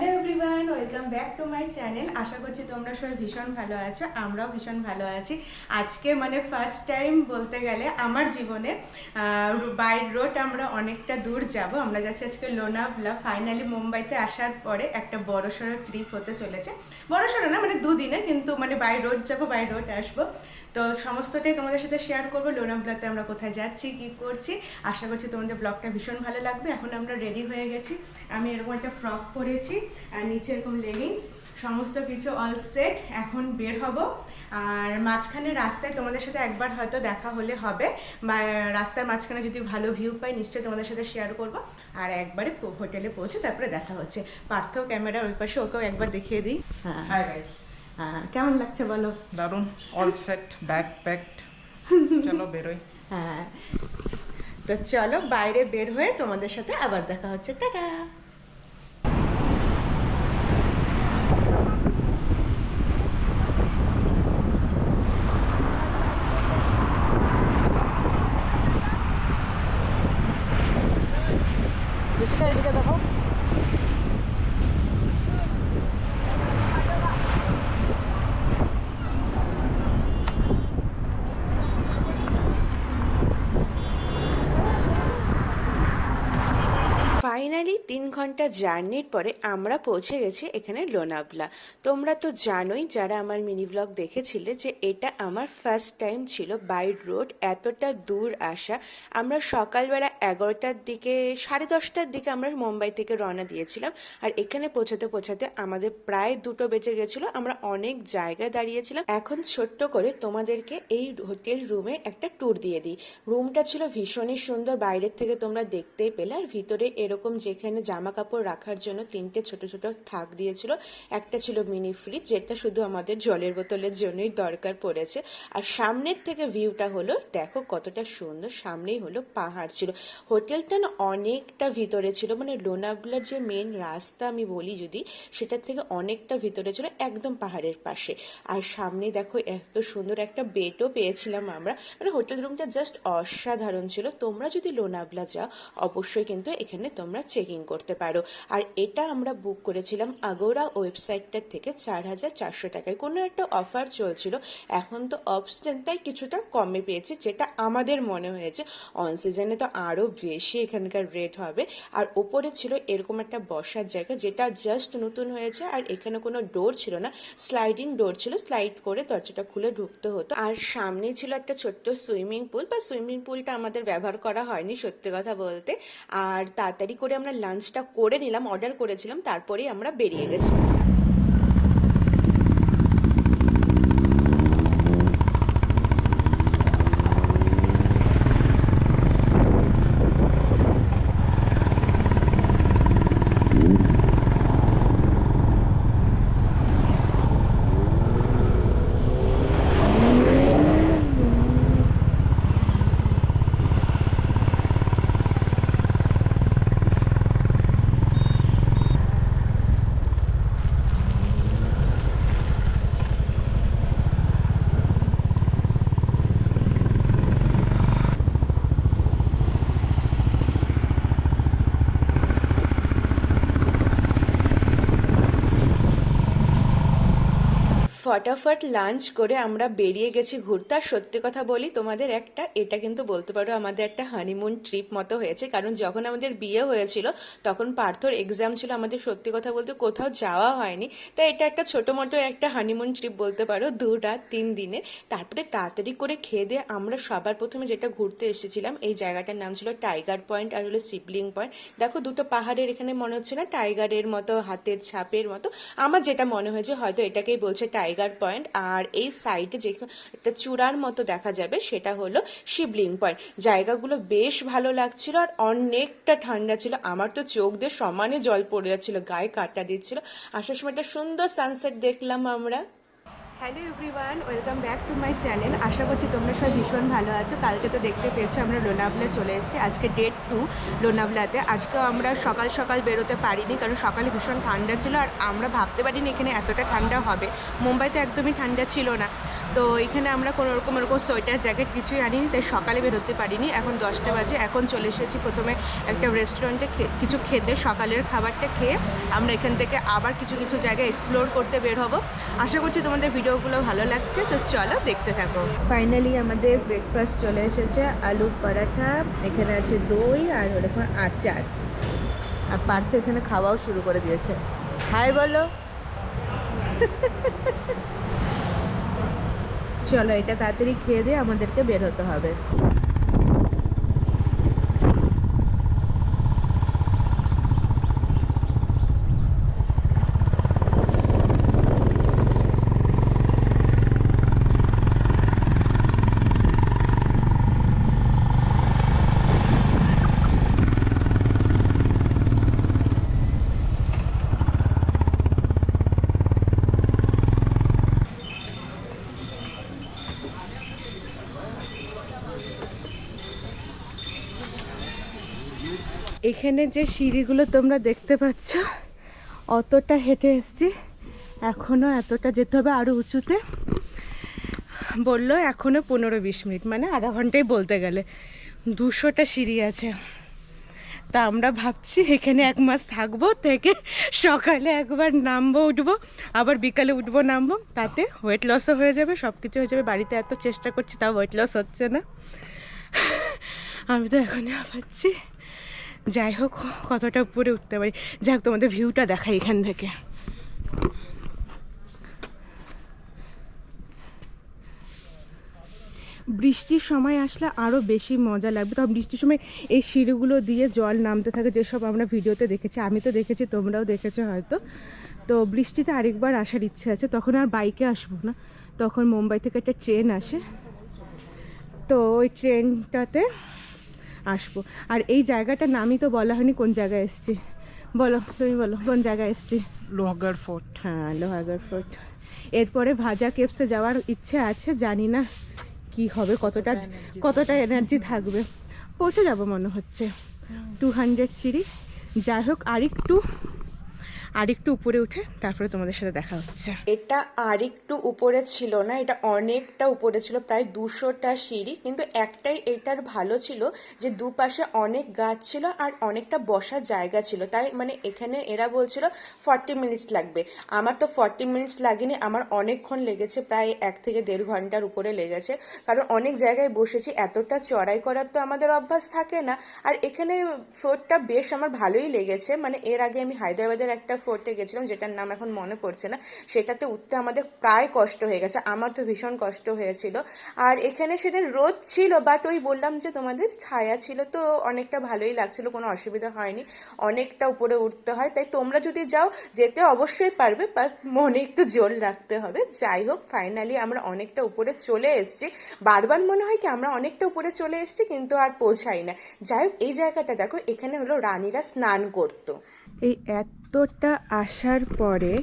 Hello everyone, welcome back to my channel. আশা করছি তোমরা সবাই ভীষণ ভালো আছো, আমরাও ভীষণ ভালো আছি। আজকে ফার্স্ট টাইম বলতে গেলে আমার জীবনে বাই রোড আমরা অনেকটা দূর যাব। আমরা যাচ্ছি আজকে লোনাভলা। ফাইনালি মুম্বাইতে আসার পরে একটা বড়সড় ট্রিপ হতে চলেছে। বড়সড় না, দুদিনের, কিন্তু বাই রোড যাবো, বাই রোড আসবো। তো সমস্তটাই তোমাদের সাথে শেয়ার করবো। লোনাভলাতে আমরা কোথায় যাচ্ছি, কি করছি। আশা করছি তোমাদের ব্লগটা ভীষণ ভালো লাগবে। এখন আমরা রেডি হয়ে গেছি। আমি এরকম একটা ফ্রক পরেছি আর নিচে এরকম লেগিংস, সমস্ত কিছু অল সেট। এখন বের হব। আর মাঝখানে রাস্তায় তোমাদের সাথে একবার হয়তো দেখা হলে হবে, বা রাস্তার মাঝখানে যদি ভালো ভিউ পাই নিশ্চয়ই তোমাদের সাথে শেয়ার করব। আর একবারে হোটেলে পৌঁছে তারপরে দেখা হচ্ছে। পার্থ ক্যামেরার ওই পাশে, ওকেও একবার দেখিয়ে দিই। হাই গাইস, কেমন লাগছে বলো? দারুন, অল সেট, ব্যাগ প্যাকড, চলো বেরোই। হ্যাঁ, তো চলো বাইরে বের হয়ে তোমাদের সাথে আবার দেখা হচ্ছে। টাটা। এদিকে দেখো। ফাইনালি 3 ঘন্টা জার্নির পরে আমরা পৌঁছে গেছি এখানে লোনাভলা। তোমরা তো জানোই, যারা আমার মিনি ব্লগ দেখেছিলে, যে এটা আমার ফার্স্ট টাইম ছিল বাই রোড এতটা দূর আসা। আমরা সকালবেলা 11টার দিকে, 10:30টার দিকে আমরা মুম্বাই থেকে রওনা দিয়েছিলাম। আর এখানে পৌঁছাতে পৌঁছাতে আমাদের প্রায় 2টো বেজে গেছিলো। আমরা অনেক জায়গায় দাঁড়িয়েছিলাম। এখন ছোট্ট করে তোমাদেরকে এই হোটেল রুমের একটা ট্যুর দিয়ে দিই। রুমটা ছিল ভীষণই সুন্দর, বাইরের থেকে তোমরা দেখতেই পেলে। আর ভিতরে এরকম যেখানে জামা কাপড় রাখার জন্য 3টে ছোট ছোট থাক দিয়েছিল। একটা ছিল মিনি ফ্রিজ, যেটা শুধু আমাদের জলের বোতলের জন্যই দরকার পড়েছে। আর সামনের থেকে ভিউটা হলো, দেখো কতটা সুন্দর, সামনেই হলো পাহাড় ছিল। হোটেলটা না অনেকটা ভিতরে ছিল, লোনাভলার যে মেন রাস্তা আমি বলি যদি, সেটার থেকে অনেকটা ভিতরে ছিল, একদম পাহাড়ের পাশে। আর সামনে দেখো এত সুন্দর একটা বেডও পেয়েছিলাম আমরা। হোটেল রুমটা জাস্ট অসাধারণ ছিল। তোমরা যদি লোনাভলা যাও অবশ্যই কিন্তু এখানে তোমরা চেক ইন করতে পারো। আর এটা আমরা বুক করেছিলাম আগোরা ওয়েবসাইটটার থেকে 4,400 টাকায়। কোনো একটা অফার চলছিল, এখন তো অফ সিজন, তাই কিছুটা কমে পেয়েছে, যেটা আমাদের মনে হয়েছে। অন সিজনে তো আরও বেশি এখানকার রেট হবে। আর ওপরে ছিল এরকম একটা বসার জায়গা, যেটা জাস্ট নতুন হয়েছে। আর এখানে কোনো ডোর ছিল না, স্লাইডিং ডোর ছিল, স্লাইড করে দরজাটা খুলে ঢুকতে হতো। আর সামনে ছিল একটা ছোট্ট সুইমিং পুল, বা সুইমিং পুলটা আমাদের ব্যবহার করা হয়নি সত্যি কথা বলতে। আর তাড়াতাড়ি করে আমরা লাঞ্চটা করে নিলাম, অর্ডার করেছিলাম, তারপরেই আমরা বেরিয়ে গেছি। ফটাফট লাঞ্চ করে আমরা বেরিয়ে গেছি ঘুরতে। আর সত্যি কথা বলি তোমাদের, এটা কিন্তু বলতে পারো আমাদের একটা হানিমুন ট্রিপ মতো হয়েছে। কারণ যখন আমাদের বিয়ে হয়েছিল তখন পার্থর এক্সাম ছিল, আমাদের সত্যি কথা বলতে কোথাও যাওয়া হয়নি। তাই এটা একটা ছোটো মোটো একটা হানিমুন ট্রিপ বলতে পারো, 2 রাত 3 দিনে। তারপরে তাড়াতাড়ি করে খেয়ে দিয়ে আমরা সবার প্রথমে যেটা ঘুরতে এসেছিলাম, এই জায়গাটার নাম ছিল টাইগার পয়েন্ট আর হলো শিবলিং পয়েন্ট। দেখো দুটো পাহাড়ের এখানে মনে হচ্ছে না টাইগারের মতো, হাতের ছাপের মতো, আমার যেটা মনে হয়েছে হয়তো এটাকেই বলছে টাইগার পয়েন্ট। আর এই সাইডে যে একটা চূড়ার মতো দেখা যাবে সেটা হলো শিবলিং পয়েন্ট। জায়গাগুলো বেশ ভালো লাগছিল আর অনেকটা ঠান্ডা ছিল। আমার তো চোখ দিয়ে সমানে জল পড়ে যাচ্ছিল, গায়ে কাঁটা দিচ্ছিল। আসার সময় একটা সুন্দর সানসেট দেখলাম আমরা। Hello everyone, welcome back to my channel. আশা করছি তোমরা সবাই ভীষণ ভালো আছো। কালকে তো দেখতে পেয়েছো আমরা লোনাভলা চলে এসেছি। আজকে ডে 2 লোনাভলাতে। আজকেও আমরা সকাল সকাল বেরোতে পারিনি, কারণ সকালে ভীষণ ঠান্ডা ছিল। আর আমরা ভাবতে পারিনি এখানে এতটা ঠান্ডা হবে। মুম্বাইতে একদমই ঠান্ডা ছিল না। তো এখানে আমরা কোনো রকম এরকম সোয়েটার জ্যাকেট কিছুই আনিনি, তাই সকালে বেরোতে পারিনি। এখন 10টা বাজে। এখন চলে এসেছি প্রথমে একটা রেস্টুরেন্টে কিছু খেতে, সকালের খাবারটা খেয়ে আমরা এখান থেকে আবার কিছু কিছু জায়গায় এক্সপ্লোর করতে বের হবো। আশা করছি তোমাদের ভিডিওগুলো ভালো লাগছে, তো চলো দেখতে থাকো। ফাইনালি আমাদের ব্রেকফাস্ট চলে এসেছে, আলু পরাঠা, এখানে আছে দই আর ওরকম আচার। আর পার্থ এখানে খাওয়াও শুরু করে দিয়েছে। হাই বলো। চলো এটা তাড়াতাড়ি খেয়ে দিয়ে আমাদেরকে বের হতে হবে। এখানে যে সিঁড়িগুলো তোমরা দেখতে পাচ্ছ, অতটা হেঁটে এসছি, এখনও এতটা যেতে হবে আরও উঁচুতে। বললো এখনও 15-20 মিনিট, মানে আধা ঘন্টাই বলতে গেলে। 200টা সিঁড়ি আছে। তা আমরা ভাবছি এখানে 1 মাস থাকবো, থেকে সকালে একবার নামবো উঠবো, আবার বিকালে উঠবো নামবো, তাতে ওয়েট লসও হয়ে যাবে, সব কিছু হয়ে যাবে। বাড়িতে এত চেষ্টা করছি তাও ওয়েট লস হচ্ছে না। আমি তো এখনই ভাবছি, যাই হোক কতটা উপরে উঠতে পারি। যাই হোক তোমাদের ভিউটা দেখাই এখান থেকে। বৃষ্টির সময় আসলে আরও বেশি মজা লাগবে। তখন বৃষ্টির সময় এই সিঁড়িগুলো দিয়ে জল নামতে থাকে, যেসব আমরা ভিডিওতে দেখেছি, আমি তো দেখেছি, তোমরাও দেখেছো হয়তো। তো বৃষ্টিতে আরেকবার আসার ইচ্ছে আছে, তখন আর বাইকে আসবো না, তখন মুম্বাই থেকে একটা ট্রেন আসে, তো ওই ট্রেনটাতে আসবো। আর এই জায়গাটার নামই তো বলা হয়নি, কোন জায়গায় এসছি বলো, তুমি বলো কোন জায়গায় এসছি? লোহাগড় ফোর্ট। হ্যাঁ, লোহাগড় ফোর্ট। এরপরে ভাজা কেভসে যাওয়ার ইচ্ছে আছে, জানি না কি হবে, কতটা এনার্জি থাকবে। পৌঁছে যাব মনে হচ্ছে। 200 সিঁড়ি। যাই হোক আরেকটু উপরে উঠে তারপরে তোমাদের সাথে দেখা হচ্ছে। এটা আরেকটু উপরে ছিল না, এটা অনেকটা উপরে ছিল, প্রায় 200টা সিঁড়ি। কিন্তু একটাই এটার ভালো ছিল যে দুপাশে অনেক গাছ ছিল আর অনেকটা বসার জায়গা ছিল, তাই মানে এখানে এরা বলছিল 40 মিনিটস লাগবে। আমার তো 40 মিনিটস লাগেনি, আমার অনেকক্ষণ লেগেছে, প্রায় 1 থেকে 1.5 ঘন্টার উপরে লেগেছে। কারণ অনেক জায়গায় বসেছি, এতটা চড়াই করার তো আমাদের অভ্যাস থাকে না। আর এখানে ফ্লোরটা বেশ আমার ভালোই লেগেছে। মানে এর আগে আমি হায়দ্রাবাদের একটা ফোর্টে গেছিলাম, যেটার নাম এখন মনে পড়ছে না, সেটাতে উঠতে আমাদের প্রায় কষ্ট হয়ে গেছে, আমার তো ভীষণ কষ্ট হয়েছিল। আর এখানে সেদিন রোদ ছিল, বাট ওই বললাম যে তোমাদের ছায়া ছিল, তো অনেকটা ভালোই লাগছিল, কোনো অসুবিধা হয়নি। অনেকটা উপরে উঠতে হয়, তাই তোমরা যদি যাও যেতে অবশ্যই পারবে, বাট মনে একটু জোর রাখতে হবে। যাই হোক ফাইনালি আমরা অনেকটা উপরে চলে এসেছি। বারবার মনে হয় কি আমরা অনেকটা উপরে চলে এসেছি কিন্তু আর পৌঁছাই না। যাই হোক এই জায়গাটা দেখো, এখানে হলো রানীরা স্নান করতো। এই এতটা আসার পরে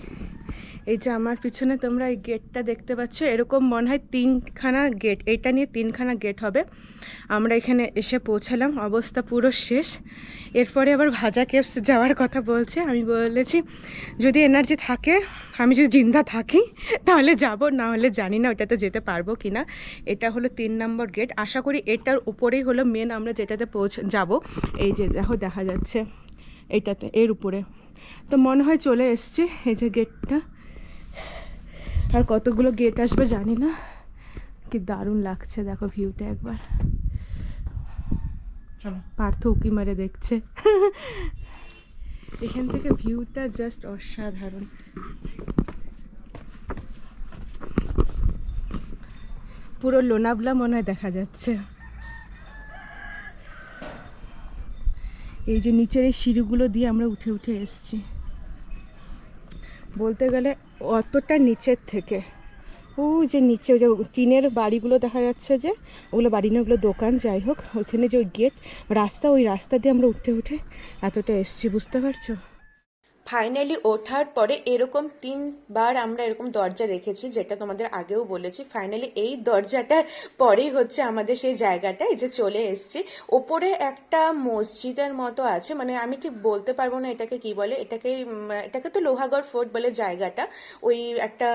এই যে আমার পিছনে তোমরা এই গেটটা দেখতে পাচ্ছ, এরকম মনে হয় 3খানা গেট, এইটা নিয়ে 3খানা গেট হবে। আমরা এখানে এসে পৌঁছালাম, অবস্থা পুরো শেষ। এরপরে আবার ভাজা কেভস যাওয়ার কথা বলছে। আমি বলেছি যদি এনার্জি থাকে, আমি যদি জিন্দা থাকি তাহলে যাব, না হলে জানি না ওটাতে যেতে পারবো কি না। এটা হলো 3 নম্বর গেট। আশা করি এটার উপরেই হলো মেন আমরা যেটাতে যাব। এই যে দেখো দেখা যাচ্ছে এইটাতে, এর উপরে তো মনে হয় চলে এসছি। এই যে গেটটা, আর কতগুলো গেট আসবে জানি না। কি দারুণ লাগছে দেখো ভিউটা একবার। পার্থ উকি মারে দেখছে। এখান থেকে ভিউটা জাস্ট অসাধারণ। পুরো লোনাভলা মনে হয় দেখা যাচ্ছে। এই যে নিচের এই সিঁড়িগুলো দিয়ে আমরা উঠে উঠে এসেছি, বলতে গেলে অতটা নিচের থেকে। ওই যে নিচে ওই যে টিনের বাড়িগুলো দেখা যাচ্ছে, যে ওগুলো বাড়ি না, ওগুলো দোকান। যাই হোক ওইখানে যে ওই গেট রাস্তা, ওই রাস্তা দিয়ে আমরা উঠে উঠে এতটা এসছি, বুঝতে পারছো। ফাইনালি ওঠার পরে এরকম 3বার আমরা এরকম দরজা দেখেছি, যেটা তোমাদের আগেও বলেছি। ফাইনালি এই দরজাটার পরেই হচ্ছে আমাদের সেই জায়গাটা, এই যে চলে এসেছি। ওপরে একটা মসজিদের মতো আছে, মানে আমি ঠিক বলতে পারবো না এটাকে কি বলে, এটাকে তো লোহাগড় ফোর্ট বলে জায়গাটা। ওই একটা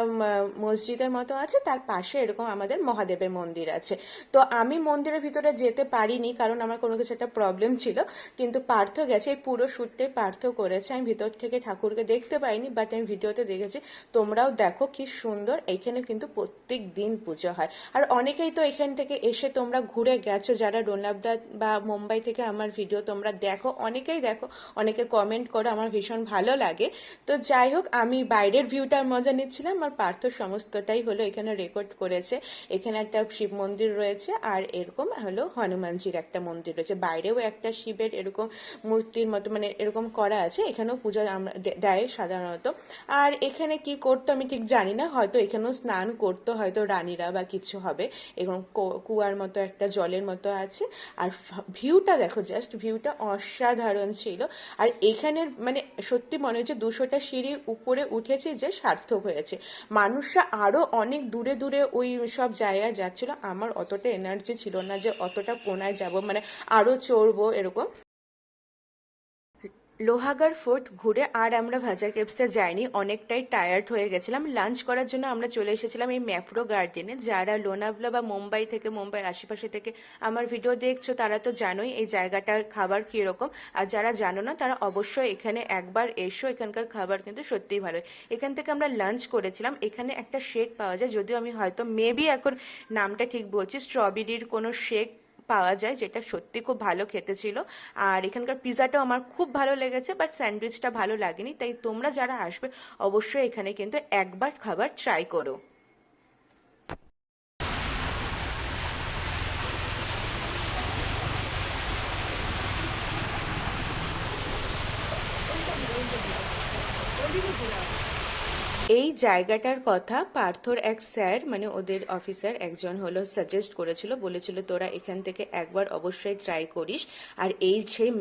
মসজিদের মতো আছে, তার পাশে এরকম আমাদের মহাদেবের মন্দির আছে। তো আমি মন্দিরের ভিতরে যেতে পারিনি, কারণ আমার কোনো কিছু একটা প্রবলেম ছিল। কিন্তু পার্থ গেছে, এই পুরো শ্যুটটাই পার্থ করেছে। আমি ভিতর থেকে ঠাকুরকে দেখতে পাইনি, বাট আমি ভিডিওতে দেখেছি। তোমরাও দেখো কি সুন্দর। এইখানে কিন্তু প্রত্যেক দিন পুজো হয়। আর অনেকেই তো এখান থেকে এসে তোমরা ঘুরে গেছো, যারা লোনাভলা বা মুম্বাই থেকে আমার ভিডিও তোমরা দেখো, অনেকেই দেখো, অনেকে কমেন্ট করো, আমার ভীষণ ভালো লাগে। তো যাই হোক, আমি বাইরের ভিউটার মজা নিচ্ছিলাম, আর পার্থ সমস্তটাই হলো এখানে রেকর্ড করেছে। এখানে একটা শিব মন্দির রয়েছে, আর এরকম হলো হনুমানজির একটা মন্দির রয়েছে। বাইরেও একটা শিবের এরকম মূর্তির মতো মানে এরকম করা আছে। এখানেও পূজা আমরা দেয় সাধারণত। আর এখানে কি করতো আমি ঠিক জানি না, হয়তো এখানেও স্নান করতো হয়তো রানীরা বা কিছু হবে। এরকম কুয়ার মতো একটা জলের মতো আছে। আর ভিউটা দেখো, জাস্ট ভিউটা অসাধারণ ছিল। আর এখানের মানে সত্যি মনে হচ্ছে 200টা সিঁড়ি উপরে উঠেছে যে সার্থক হয়েছে। মানুষরা আরো অনেক দূরে দূরে ওই সব জায়গায় যাচ্ছিল। আমার অতটা এনার্জি ছিল না যে অতটা কোনায় যাব, মানে আরো চড়বো এরকম। লোহাগড় ফোর্ট ঘুরে আর আমরা ভাজা কেভসে যাইনি, অনেকটাই টায়ার্ড হয়ে গেছিলাম। লাঞ্চ করার জন্য আমরা চলে এসেছিলাম এই ম্যাপ্রো গার্ডেনে। যারা লোনাভলা বা মুম্বাই থেকে, মুম্বাইয়ের আশেপাশে থেকে আমার ভিডিও দেখছো, তারা তো জানোই এই জায়গাটার খাবার কীরকম। আর যারা জানো না, তারা অবশ্যই এখানে একবার এসো। এখানকার খাবার কিন্তু সত্যিই ভালো। এখান থেকে আমরা লাঞ্চ করেছিলাম। এখানে একটা শেক পাওয়া যায়, যদিও আমি হয়তো মেবি এখন নামটা ঠিক বলছি, স্ট্রবেরির কোনো শেক পাওয়া যায়, যেটা সত্যি খুব ভালো খেতে ছিল। আর এখানকার পিৎজাটাও আমার খুব ভালো লেগেছে, বাট স্যান্ডউইচটা ভালো লাগেনি। তাই তোমরা যারা আসবে অবশ্যই এখানে কিন্তু একবার খাবার ট্রাই করো। এই জায়গাটার কথা পার্থর এক স্যার, মানে ওদের অফিসার একজন হলো সাজেস্ট করেছিল, বলেছিল তোরা এখান থেকে একবার অবশ্যই ট্রাই করিস। আর এই সেই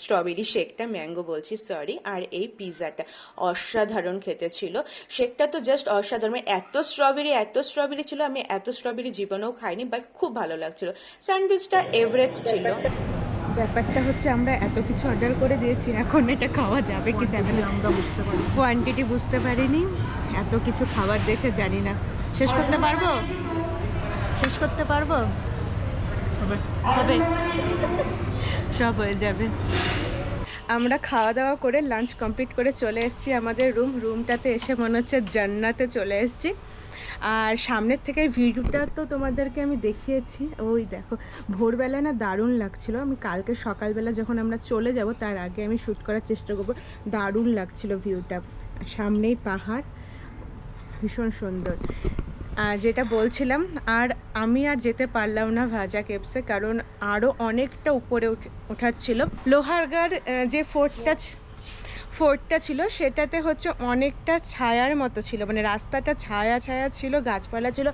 স্ট্রবেরি শেকটা, ম্যাঙ্গো বলছি সরি, আর এই পিৎজাটা অসাধারণ খেতে ছিল। শেকটা তো জাস্ট অসাধারণ, মানে এত স্ট্রবেরি ছিল, আমি এত স্ট্রবেরি জীবনেও খাইনি, বাট খুব ভালো লাগছিল। স্যান্ডউইচটা এভারেজ ছিল। ব্যাপারটা হচ্ছে আমরা এত কিছু অর্ডার করে দিয়েছি, এখন এটা খাওয়া যাবে কি যাবে না আমরা বুঝতে পারি, কোয়ান্টিটি বুঝতে পারিনি। এত কিছু খাবার দেখে জানি না শেষ করতে পারবো, হবে সব হয়ে যাবে। আমরা খাওয়া দাওয়া করে লাঞ্চ কমপ্লিট করে চলে এসেছি আমাদের রুমটাতে। এসে মনে হচ্ছে জান্নাতে চলে এসেছি। আর সামনের থেকে ভিউটা তো তোমাদেরকে আমি দেখিয়েছি। ওই দেখো, ভোরবেলা না দারুণ লাগছিল। আমি কালকে সকালবেলা যখন আমরা চলে যাব তার আগে আমি শ্যুট করার চেষ্টা করবো। দারুণ লাগছিল ভিউটা, সামনেই পাহাড়, ভীষণ সুন্দর। যেটা বলছিলাম, আর আমি আর যেতে পারলাম না ভাজা কেভসে, কারণ আরও অনেকটা উপরে ওঠার ছিল। লোহারগড় যে ফোর্টটা ছিল সেটাতে হচ্ছে অনেকটা ছায়ার মতো ছিল, মানে রাস্তাটা ছায়া ছিল, গাছপালা ছিল,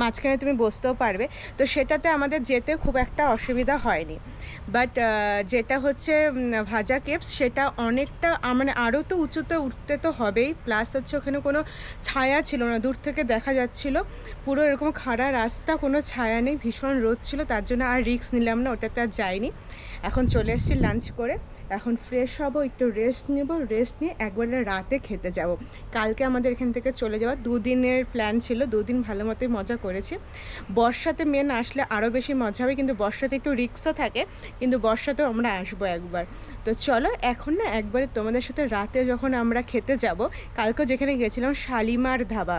মাঝখানে তুমি বসতেও পারবে। তো সেটাতে আমাদের যেতে খুব একটা অসুবিধা হয়নি। বাট যেটা হচ্ছে ভাজা কেভস, সেটা অনেকটা মানে আরও তো উঁচুতে উঠতে তো হবেই, প্লাস হচ্ছে ওখানে কোনো ছায়া ছিল না, দূর থেকে দেখা যাচ্ছিল পুরো এরকম খাড়া রাস্তা, কোনো ছায়া নেই, ভীষণ রোদ ছিল। তার জন্য আর রিস্ক নিলাম না, ওটাতে আর যাইনি। এখন চলে এসেছি লাঞ্চ করে, এখন ফ্রেশ হব, একটু রেস্ট নেব, রেস্ট নিয়ে একবারে রাতে খেতে যাব। কালকে আমাদের এখান থেকে চলে যাওয়া 2 দিনের প্ল্যান ছিল, 2 দিন ভালো মতোই মজা করেছি। বর্ষাতে মেন আসলে আরও বেশি মজা হবে, কিন্তু বর্ষাতে একটু রিস্কও থাকে, কিন্তু বর্ষাতেও আমরা আসবো একবার। তো চলো এখন না একবারে তোমাদের সাথে রাতে যখন আমরা খেতে যাব, কালকেও যেখানে গেছিলাম শালিমার ধাবা,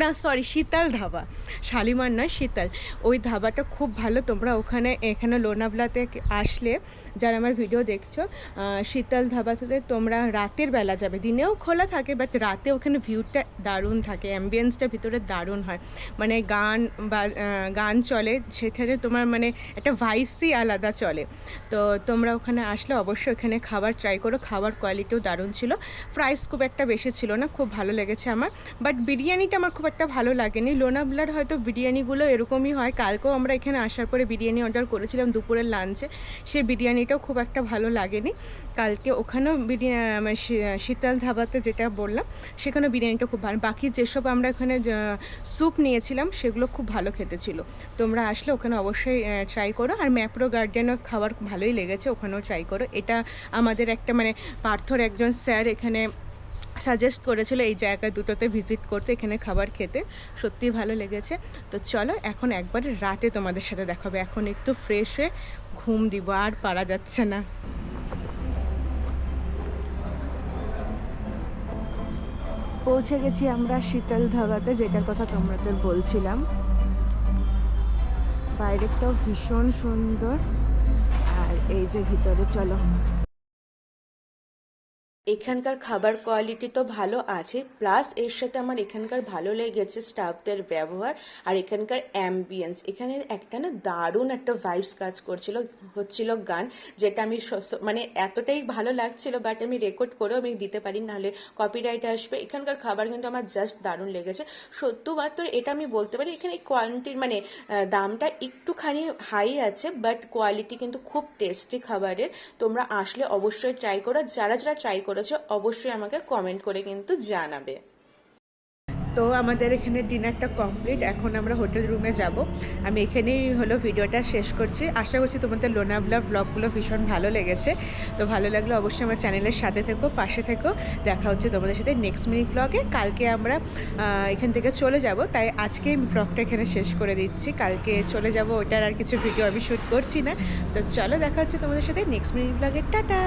না সরি শীতল ধাবা, শালিমার নয় শীতল, ওই ধাবাটা খুব ভালো। তোমরা এখানে লোনাভলাতে আসলে যারা আমার ভিডিও দেখছো, শীতল ধাবাতে তোমরা রাতের বেলা যাবে, দিনেও খোলা থাকে, বাট রাতে ওখানে ভিউটা দারুণ থাকে, অ্যাম্বিয়েন্সটা ভিতরে দারুণ হয়, মানে গান চলে সেখানে, তোমার মানে একটা ভাইবসই আলাদা চলে। তো তোমরা ওখানে আসলে অবশ্যই ওখানে খাবার ট্রাই করো, খাবার কোয়ালিটিও দারুণ ছিল, প্রাইস খুব একটা বেশি ছিল না, খুব ভালো লেগেছে আমার। বাট বিরিয়ানিটা আমার খুব একটা ভালো লাগেনি। লোনাভলার হয়তো বিরিয়ানিগুলো এরকমই হয়। কালকেও আমরা এখানে আসার পরে বিরিয়ানি অর্ডার করেছিলাম দুপুরের লাঞ্চে, সেই বিরিয়ানিটাও খুব একটা ভালো লাগেনি। কালকে ওখানেও মানে শীতল ধাবাতে যেটা বললাম সেখানেও বিরিয়ানিটা খুব ভালো। বাকি যেসব আমরা এখানে স্যুপ নিয়েছিলাম সেগুলো খুব ভালো খেতে ছিল। তোমরা আসলে ওখানে অবশ্যই ট্রাই করো। আর ম্যাপ্রো গার্ডেনও খাবার ভালোই লেগেছে, ওখানেও ট্রাই করো। এটা আমাদের একটা মানে পার্থর একজন স্যার এখানে সাজেস্ট করেছিল এই জায়গা দুটোতে ভিজিট করতে, এখানে খাবার খেতে, সত্যিই ভালো লেগেছে। তো চলো এখন একবারে রাতে তোমাদের সাথে দেখাবে। এখন একটু ফ্রেশ হয়ে ঘুম দিব, আর পারা যাচ্ছে না। পৌঁছে গেছি আমরা শীতল ধাবাতে, যেটার কথা তোমাদের বলছিলাম। বাইরেটাও ভীষণ সুন্দর, আর এই যে ভিতরে চলো। এখানকার খাবার কোয়ালিটি তো ভালো আছে, প্লাস এর সাথে আমার এখানকার ভালো লেগেছে স্টাফদের ব্যবহার আর এখানকার অ্যাম্বিয়েন্স। এখানে একটা না দারুণ একটা ভাইবস কাজ হচ্ছিল গান, যেটা আমি মানে এতটাই ভালো লাগছিল, বাট আমি রেকর্ড করেও আমি দিতে পারি, নাহলে কপিরাইট আসবে। এখানকার খাবার কিন্তু আমার জাস্ট দারুণ লেগেছে। সত্যি এটা আমি বলতে পারি, এখানে কোয়ালিটির মানে দামটা একটুখানি হাই আছে, বাট কোয়ালিটি কিন্তু খুব টেস্টি খাবারের। তোমরা আসলে অবশ্যই ট্রাই করো। যারা যারা ট্রাই করেছো অবশ্যই আমাকে কমেন্ট করে কিন্তু জানাবে। তো আমাদের এখানে ডিনারটা কমপ্লিট, এখন আমরা হোটেল রুমে যাব। আমি এখানেই হলো ভিডিওটা শেষ করছি। আশা করছি তোমাদের লোনাভলা ব্লগগুলো ভীষণ ভালো লেগেছে। তো ভালো লাগলে অবশ্যই আমার চ্যানেলের সাথে থেকো, পাশে থেকো। দেখা হচ্ছে তোমাদের সাথে নেক্সট মিনিট ব্লগে। কালকে আমরা এখান থেকে চলে যাব, তাই আজকেই ব্লগটা এখানে শেষ করে দিচ্ছি। কালকে চলে যাব, ওটার আর কিছু ভিডিও আমি শ্যুট করছি না। তো চলো দেখা হচ্ছে তোমাদের সাথে নেক্সট মিনিট ব্লগে। টাটা।